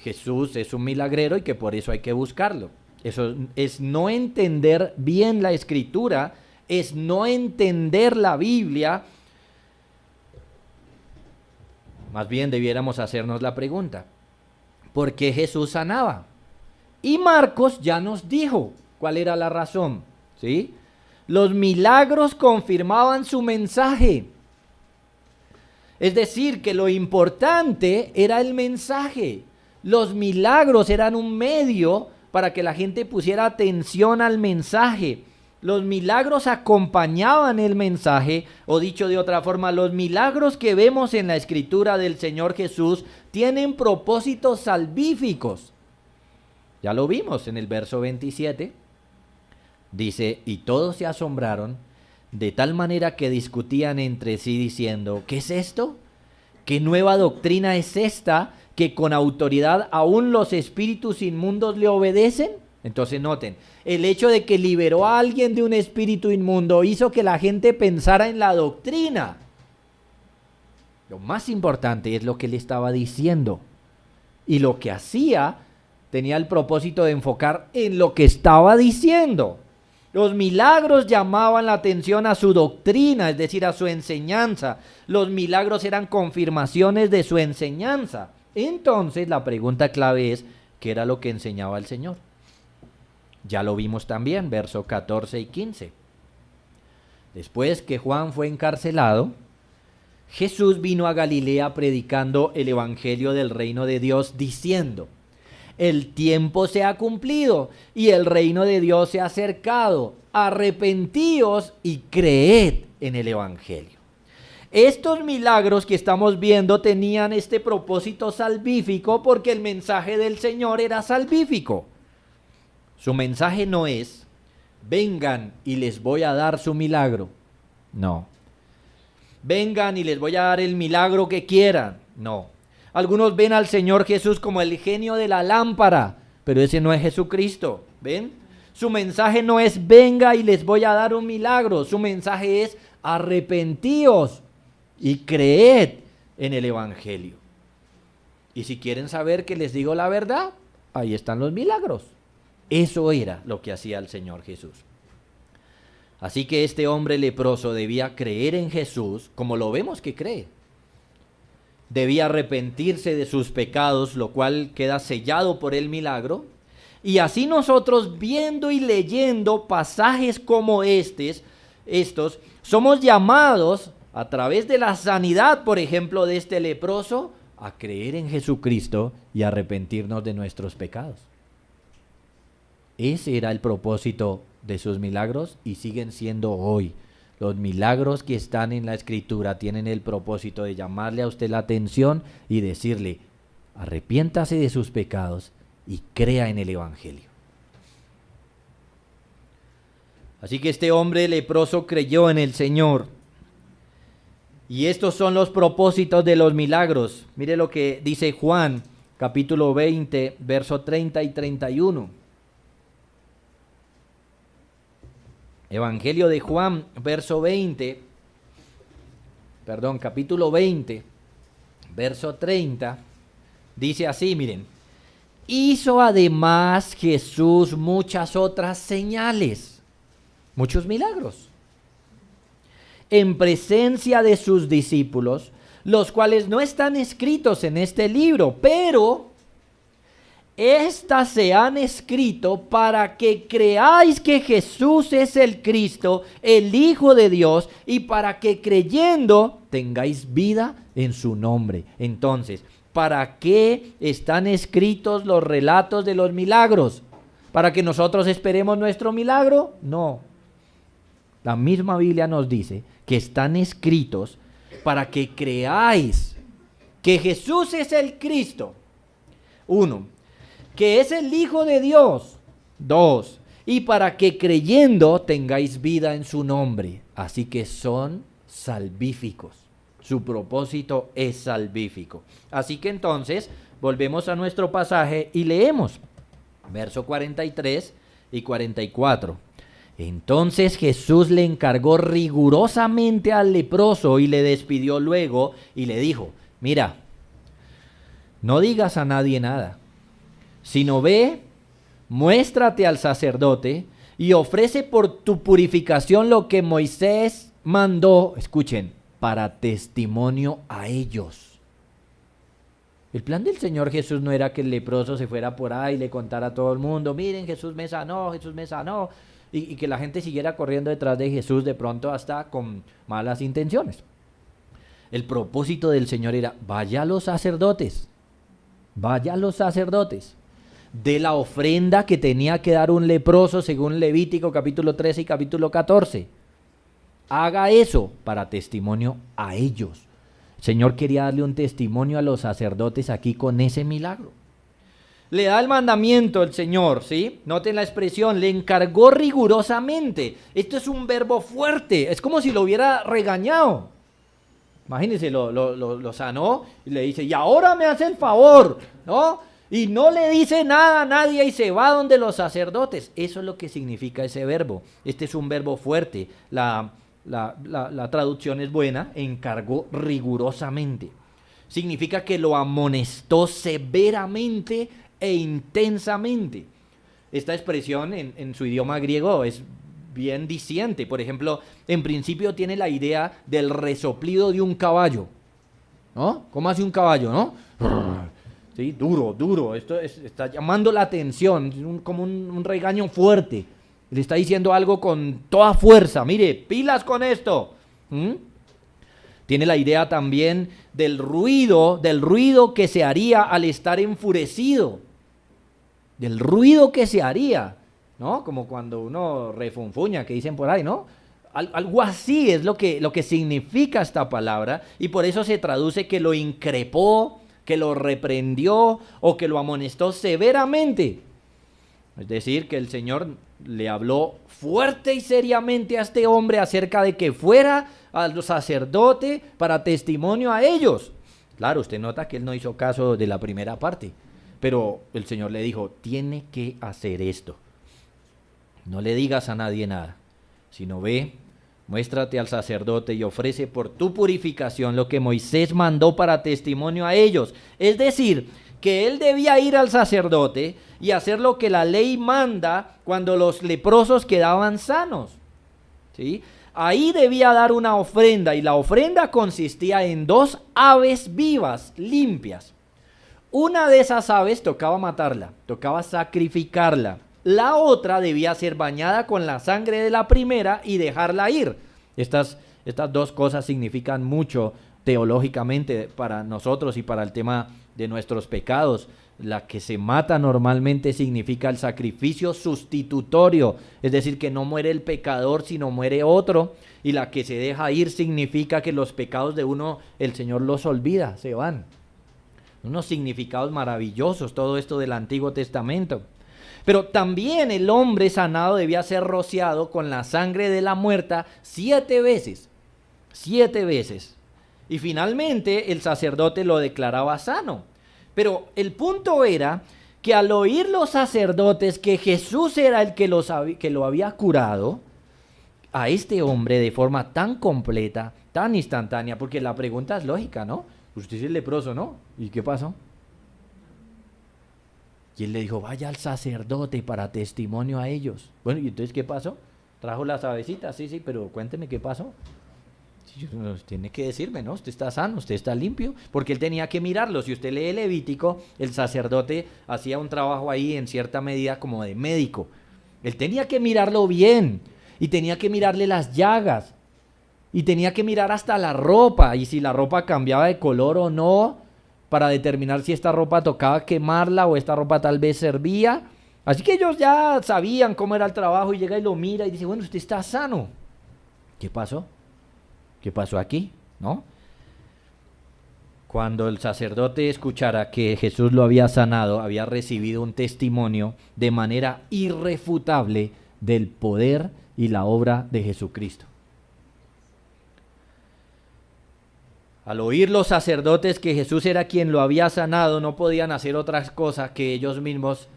Jesús es un milagrero y que por eso hay que buscarlo. Eso es no entender bien la Escritura, es no entender la Biblia. Más bien debiéramos hacernos la pregunta: ¿por qué Jesús sanaba? Y Marcos ya nos dijo cuál era la razón, ¿sí? Los milagros confirmaban su mensaje. Es decir, que lo importante era el mensaje. Los milagros eran un medio para que la gente pusiera atención al mensaje. Los milagros acompañaban el mensaje, o dicho de otra forma, los milagros que vemos en la Escritura del Señor Jesús tienen propósitos salvíficos. Ya lo vimos en el verso 27. Dice: y todos se asombraron, de tal manera que discutían entre sí diciendo: ¿qué es esto? ¿Qué nueva doctrina es esta, que con autoridad aún los espíritus inmundos le obedecen? Entonces noten, el hecho de que liberó a alguien de un espíritu inmundo hizo que la gente pensara en la doctrina. Lo más importante es lo que él estaba diciendo. Y lo que hacía tenía el propósito de enfocar en lo que estaba diciendo. Los milagros llamaban la atención a su doctrina, es decir, a su enseñanza. Los milagros eran confirmaciones de su enseñanza. Entonces la pregunta clave es: ¿qué era lo que enseñaba el Señor? Ya lo vimos también, versos 14 y 15. Después que Juan fue encarcelado, Jesús vino a Galilea predicando el evangelio del reino de Dios, diciendo: el tiempo se ha cumplido y el reino de Dios se ha acercado. Arrepentíos y creed en el evangelio. Estos milagros que estamos viendo tenían este propósito salvífico porque el mensaje del Señor era salvífico. Su mensaje no es: vengan y les voy a dar su milagro. No. Vengan y les voy a dar el milagro que quieran. No. Algunos ven al Señor Jesús como el genio de la lámpara, pero ese no es Jesucristo. ¿Ven? Su mensaje no es: venga y les voy a dar un milagro. Su mensaje es: arrepentíos y creed en el evangelio. Y si quieren saber que les digo la verdad, ahí están los milagros. Eso era lo que hacía el Señor Jesús. Así que este hombre leproso debía creer en Jesús como lo vemos que cree. Debía arrepentirse de sus pecados, lo cual queda sellado por el milagro. Y así nosotros, viendo y leyendo pasajes como estos, somos llamados a través de la sanidad, por ejemplo, de este leproso, a creer en Jesucristo y arrepentirnos de nuestros pecados. Ese era el propósito de sus milagros y siguen siendo hoy. Los milagros que están en la Escritura tienen el propósito de llamarle a usted la atención y decirle: arrepiéntase de sus pecados y crea en el evangelio. Así que este hombre leproso creyó en el Señor. Y estos son los propósitos de los milagros. Mire lo que dice Juan, capítulo 20, verso 30 y 31. Evangelio de Juan, capítulo 20, verso 30, dice así, miren: hizo además Jesús muchas otras señales, muchos milagros, en presencia de sus discípulos, los cuales no están escritos en este libro, pero estas se han escrito para que creáis que Jesús es el Cristo, el Hijo de Dios, y para que creyendo tengáis vida en su nombre. Entonces, ¿para qué están escritos los relatos de los milagros? ¿Para que nosotros esperemos nuestro milagro? No. La misma Biblia nos dice que están escritos para que creáis que Jesús es el Cristo. 1. Que es el Hijo de Dios. 2. Y para que creyendo tengáis vida en su nombre. Así que son salvíficos. Su propósito es salvífico. Así que entonces volvemos a nuestro pasaje y leemos verso 43 y 44. Entonces Jesús le encargó rigurosamente al leproso y le despidió luego y le dijo: mira, no digas a nadie nada, sino ve, muéstrate al sacerdote y ofrece por tu purificación lo que Moisés mandó, escuchen, para testimonio a ellos. El plan del Señor Jesús no era que el leproso se fuera por ahí y le contara a todo el mundo, miren, Jesús me sanó, y que la gente siguiera corriendo detrás de Jesús de pronto hasta con malas intenciones. El propósito del Señor era, vaya a los sacerdotes, de la ofrenda que tenía que dar un leproso según Levítico capítulo 13 y capítulo 14. Haga eso para testimonio a ellos. El Señor quería darle un testimonio a los sacerdotes aquí con ese milagro. Le da el mandamiento el Señor, ¿sí? Noten la expresión, le encargó rigurosamente. Esto es un verbo fuerte, es como si lo hubiera regañado. Imagínense, lo sanó y le dice, y ahora me hace el favor, ¿no? Y no le dice nada a nadie y se va donde los sacerdotes. Eso es lo que significa ese verbo. Este es un verbo fuerte. La traducción es buena, encargó rigurosamente. Significa que lo amonestó severamente e intensamente. Esta expresión en su idioma griego es bien diciente. Por ejemplo, en principio tiene la idea del resoplido de un caballo, ¿no? ¿Cómo hace un caballo, no? Sí, duro. Esto está llamando la atención, como un regaño fuerte. Le está diciendo algo con toda fuerza. Mire, pilas con esto. Tiene la idea también del ruido que se haría al estar enfurecido. Del ruido que se haría, ¿no? Como cuando uno refunfuña, que dicen por ahí, ¿no? Algo así es lo que significa esta palabra, y por eso se traduce que lo increpó, que lo reprendió o que lo amonestó severamente. Es decir, que el Señor le habló fuerte y seriamente a este hombre acerca de que fuera al sacerdote para testimonio a ellos. Claro, usted nota que él no hizo caso de la primera parte, pero el Señor le dijo, tiene que hacer esto. No le digas a nadie nada, sino ve, muéstrate al sacerdote y ofrece por tu purificación lo que Moisés mandó para testimonio a ellos. Es decir, que él debía ir al sacerdote y hacer lo que la ley manda cuando los leprosos quedaban sanos, ¿sí? Ahí debía dar una ofrenda, y la ofrenda consistía en 2 aves vivas, limpias. Una de esas aves tocaba matarla, tocaba sacrificarla. La otra debía ser bañada con la sangre de la primera y dejarla ir. Estas 2 cosas significan mucho teológicamente para nosotros y para el tema de nuestros pecados. La que se mata normalmente significa el sacrificio sustitutorio, es decir, que no muere el pecador sino muere otro, y la que se deja ir significa que los pecados de uno el Señor los olvida, se van. Unos significados maravillosos todo esto del Antiguo Testamento. Pero también el hombre sanado debía ser rociado con la sangre de la muerta 7 veces. 7 veces. Y finalmente el sacerdote lo declaraba sano. Pero el punto era que al oír los sacerdotes que Jesús era el que lo había curado, a este hombre de forma tan completa, tan instantánea, porque la pregunta es lógica, ¿no? Usted es el leproso, ¿no? ¿Y qué pasó? Y él le dijo, vaya al sacerdote para testimonio a ellos. Bueno, ¿y entonces qué pasó? ¿Trajo las avecitas? Sí, pero cuénteme qué pasó. Tiene que decirme, ¿no? Usted está sano, usted está limpio, porque él tenía que mirarlo. Si usted lee Levítico, el sacerdote hacía un trabajo ahí en cierta medida como de médico. Él tenía que mirarlo bien, y tenía que mirarle las llagas, y tenía que mirar hasta la ropa, y si la ropa cambiaba de color o no, para determinar si esta ropa tocaba quemarla o esta ropa tal vez servía. Así que ellos ya sabían cómo era el trabajo, y llega y lo mira y dice, bueno, usted está sano. ¿Qué pasó? ¿Qué pasó aquí? ¿No? Cuando el sacerdote escuchara que Jesús lo había sanado, había recibido un testimonio de manera irrefutable del poder y la obra de Jesucristo. Al oír los sacerdotes que Jesús era quien lo había sanado, no podían hacer otras cosas que ellos mismos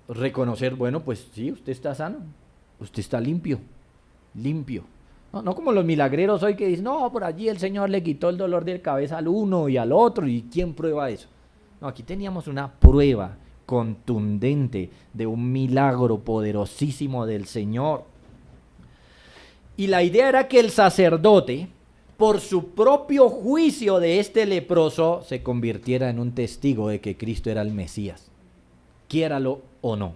reconocer, bueno, pues sí, usted está sano, usted está limpio. No como los milagreros hoy que dicen, no, por allí el Señor le quitó el dolor de cabeza al uno y al otro, ¿y quién prueba eso? No, aquí teníamos una prueba contundente de un milagro poderosísimo del Señor. Y la idea era que el sacerdote, por su propio juicio de este leproso, se convirtiera en un testigo de que Cristo era el Mesías, quiéralo o no.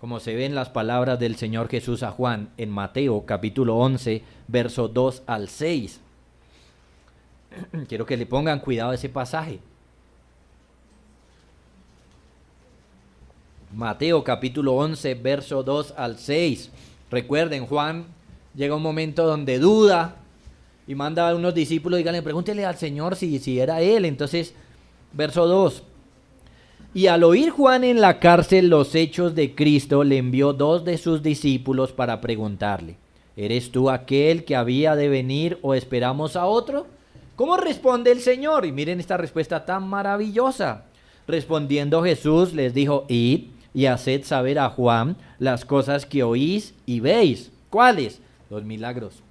Como se ven las palabras del Señor Jesús a Juan en Mateo capítulo 11, versos 2 al 6. Quiero que le pongan cuidado a ese pasaje. Mateo capítulo 11, verso 2 al 6. Recuerden, Juan llega un momento donde duda y manda a unos discípulos, díganle, pregúntele al Señor si era él. Entonces, verso 2. Y al oír Juan en la cárcel los hechos de Cristo, le envió 2 de sus discípulos para preguntarle, ¿eres tú aquel que había de venir o esperamos a otro? ¿Cómo responde el Señor? Y miren esta respuesta tan maravillosa. Respondiendo Jesús les dijo, id y haced saber a Juan las cosas que oís y veis. ¿Cuáles? Los milagros.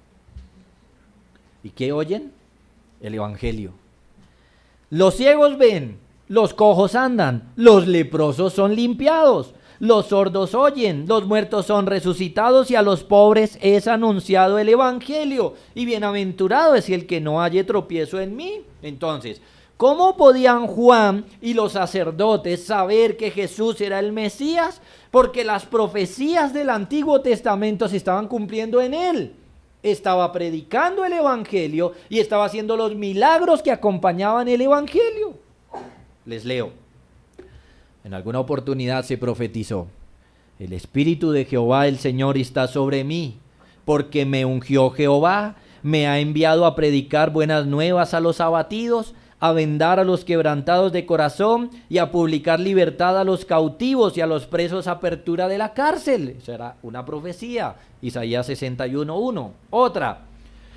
¿Y qué oyen? El Evangelio. Los ciegos ven, los cojos andan, los leprosos son limpiados, los sordos oyen, los muertos son resucitados y a los pobres es anunciado el Evangelio. Y bienaventurado es el que no halle tropiezo en mí. Entonces, ¿cómo podían Juan y los sacerdotes saber que Jesús era el Mesías? Porque las profecías del Antiguo Testamento se estaban cumpliendo en él. Estaba predicando el Evangelio y estaba haciendo los milagros que acompañaban el Evangelio. Les leo. En alguna oportunidad se profetizó, el Espíritu de Jehová el Señor está sobre mí, porque me ungió Jehová, me ha enviado a predicar buenas nuevas a los abatidos, a vendar a los quebrantados de corazón y a publicar libertad a los cautivos y a los presos apertura de la cárcel. Esa era una profecía, Isaías 61:1. Otra,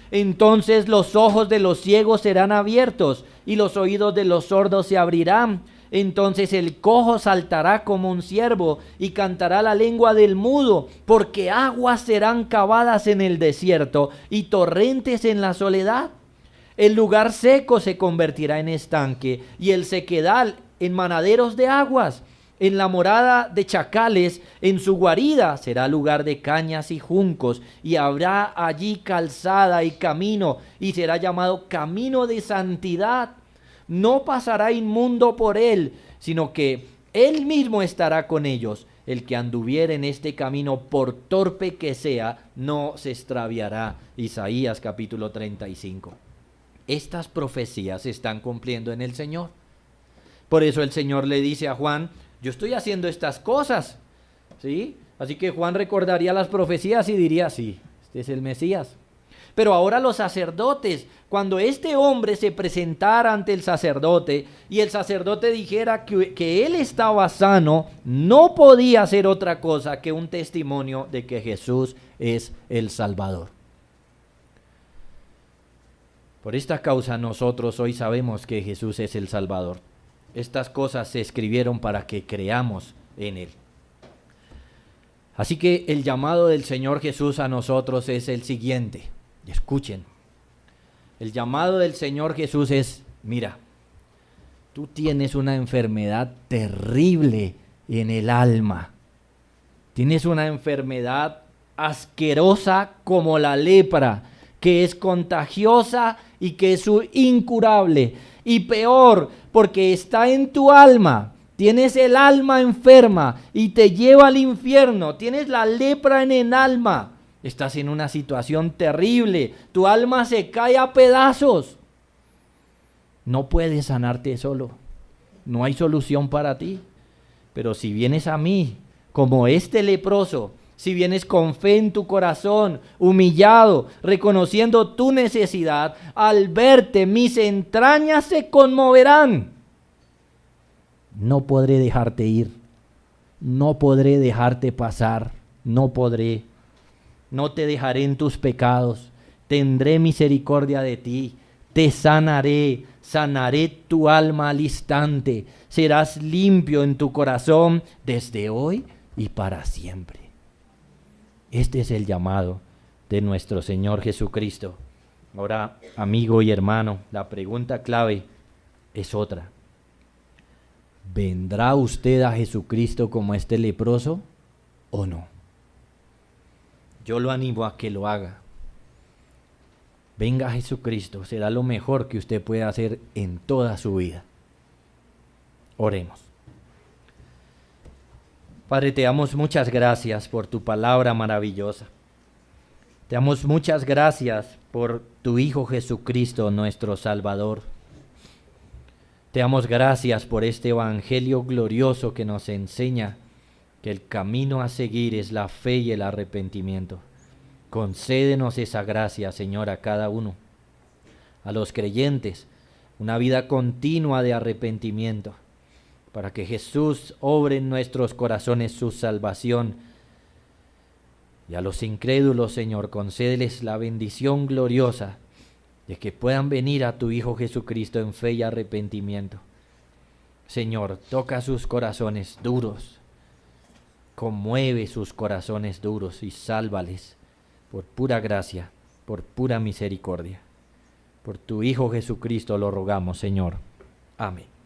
entonces los ojos de los ciegos serán abiertos y los oídos de los sordos se abrirán. Entonces el cojo saltará como un ciervo y cantará la lengua del mudo, porque aguas serán cavadas en el desierto y torrentes en la soledad. El lugar seco se convertirá en estanque y el sequedal en manaderos de aguas. En la morada de chacales, en su guarida, será lugar de cañas y juncos, y habrá allí calzada y camino, y será llamado camino de santidad. No pasará inmundo por él, sino que él mismo estará con ellos. El que anduviere en este camino, por torpe que sea, no se extraviará. Isaías capítulo 35. Estas profecías se están cumpliendo en el Señor. Por eso el Señor le dice a Juan, yo estoy haciendo estas cosas, ¿sí? Así que Juan recordaría las profecías y diría, sí, este es el Mesías. Pero ahora los sacerdotes, cuando este hombre se presentara ante el sacerdote y el sacerdote dijera que él estaba sano, no podía ser otra cosa que un testimonio de que Jesús es el Salvador. Por esta causa nosotros hoy sabemos que Jesús es el Salvador. Estas cosas se escribieron para que creamos en Él. Así que el llamado del Señor Jesús a nosotros es el siguiente. Escuchen. El llamado del Señor Jesús es, mira, tú tienes una enfermedad terrible en el alma. Tienes una enfermedad asquerosa como la lepra, que es contagiosa y que es incurable. Y peor, porque está en tu alma. Tienes el alma enferma y te lleva al infierno. Tienes la lepra en el alma. Estás en una situación terrible. Tu alma se cae a pedazos. No puedes sanarte solo. No hay solución para ti. Pero si vienes a mí, como este leproso, si vienes con fe en tu corazón, humillado, reconociendo tu necesidad, al verte mis entrañas se conmoverán. No podré dejarte ir, no podré dejarte pasar, no podré. No te dejaré en tus pecados, tendré misericordia de ti, te sanaré, sanaré tu alma al instante, serás limpio en tu corazón desde hoy y para siempre. Este es el llamado de nuestro Señor Jesucristo. Ahora, amigo y hermano, la pregunta clave es otra. ¿Vendrá usted a Jesucristo como este leproso o no? Yo lo animo a que lo haga. Venga a Jesucristo, será lo mejor que usted puede hacer en toda su vida. Oremos. Padre, te damos muchas gracias por tu palabra maravillosa. Te damos muchas gracias por tu Hijo Jesucristo, nuestro Salvador. Te damos gracias por este evangelio glorioso que nos enseña que el camino a seguir es la fe y el arrepentimiento. Concédenos esa gracia, Señor, a cada uno. A los creyentes, una vida continua de arrepentimiento, para que Jesús obre en nuestros corazones su salvación. Y a los incrédulos, Señor, concédeles la bendición gloriosa de que puedan venir a tu Hijo Jesucristo en fe y arrepentimiento. Señor, toca sus corazones duros, conmueve sus corazones duros y sálvales por pura gracia, por pura misericordia. Por tu Hijo Jesucristo lo rogamos, Señor. Amén.